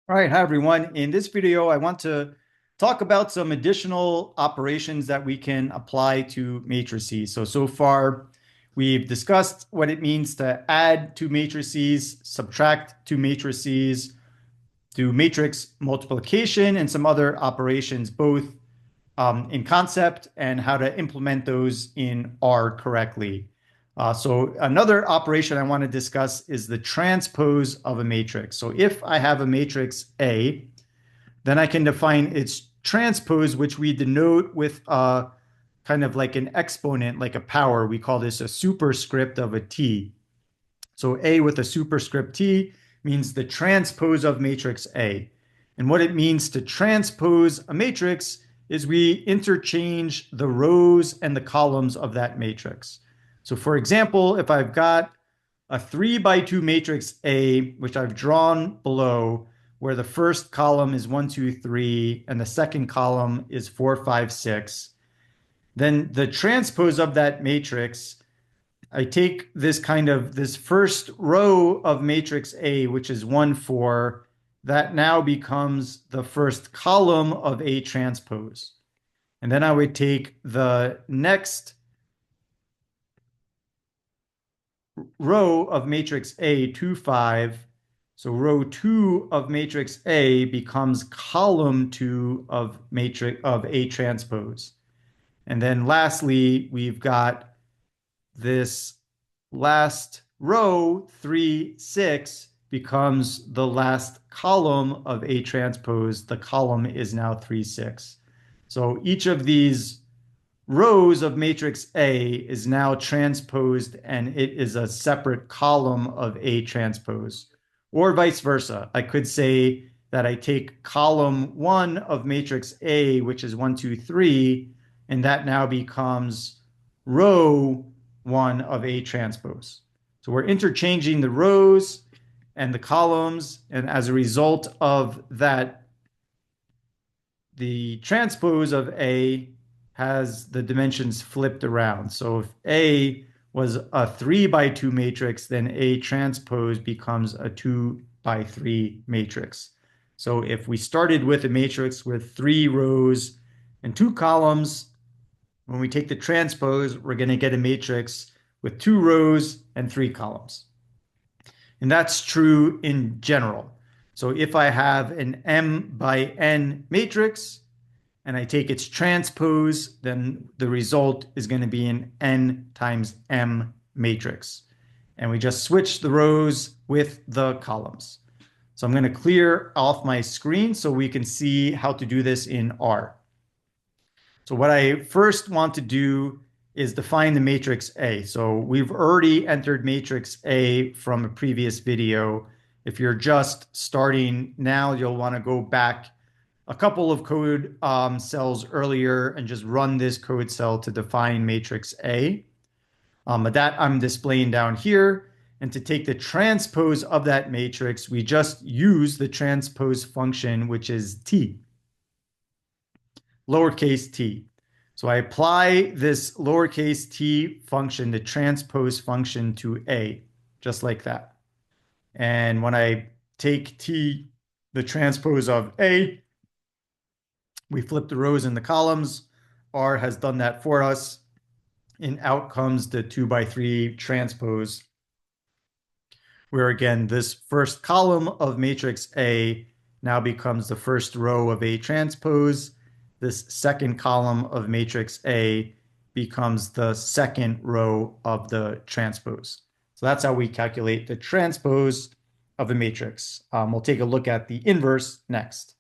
All right, hi everyone. In this video, I want to talk about some additional operations that we can apply to matrices. So far, we've discussed what it means to add two matrices, subtract two matrices, do matrix multiplication, and some other operations, both in concept and how to implement those in R correctly. So another operation I want to discuss is the transpose of a matrix. So if I have a matrix A, then I can define its transpose, which we denote with a kind of like an exponent, like a power. We call this a superscript of a T. So A with a superscript T means the transpose of matrix A. And what it means to transpose a matrix is we interchange the rows and the columns of that matrix. So for example, if I've got a 3 by 2 matrix A, which I've drawn below, where the first column is 1, 2, 3, and the second column is 4, 5, 6, then the transpose of that matrix, I take this first row of matrix A, which is 1, 4, that now becomes the first column of A transpose. And then I would take the next row of matrix A, 2, 5. So row 2 of matrix A becomes column 2 of matrix of A transpose. And then lastly, we've got this last row, 3, 6, becomes the last column of A transpose. The column is now 3, 6. So each of these rows of matrix A is now transposed and it is a separate column of A transpose. Or vice versa. I could say that I take column 1 of matrix A, which is 1, 2, 3, and that now becomes row 1 of A transpose. So we're interchanging the rows and the columns, and as a result of that, the transpose of A has the dimensions flipped around. So if A was a 3 by 2 matrix, then A transpose becomes a 2 by 3 matrix. So if we started with a matrix with 3 rows and 2 columns, when we take the transpose, we're going to get a matrix with 2 rows and 3 columns. And that's true in general. So if I have an M by N matrix and I take its transpose, then the result is going to be an N times M matrix. And we just switch the rows with the columns. So I'm going to clear off my screen so we can see how to do this in R. So what I first want to do is define the matrix A. So we've already entered matrix A from a previous video. If you're just starting now, you'll want to go back a couple of code cells earlier and just run this code cell to define matrix A. That I'm displaying down here. And to take the transpose of that matrix, we just use the transpose function, which is T, lowercase t. So I apply this lowercase t function, the transpose function, to A, just like that. And when I take T, the transpose of A, we flip the rows and the columns. R has done that for us. And out comes the 2 by 3 transpose, where again, this first column of matrix A now becomes the first row of A transpose. This second column of matrix A becomes the second row of the transpose. So that's how we calculate the transpose of a matrix. We'll take a look at the inverse next.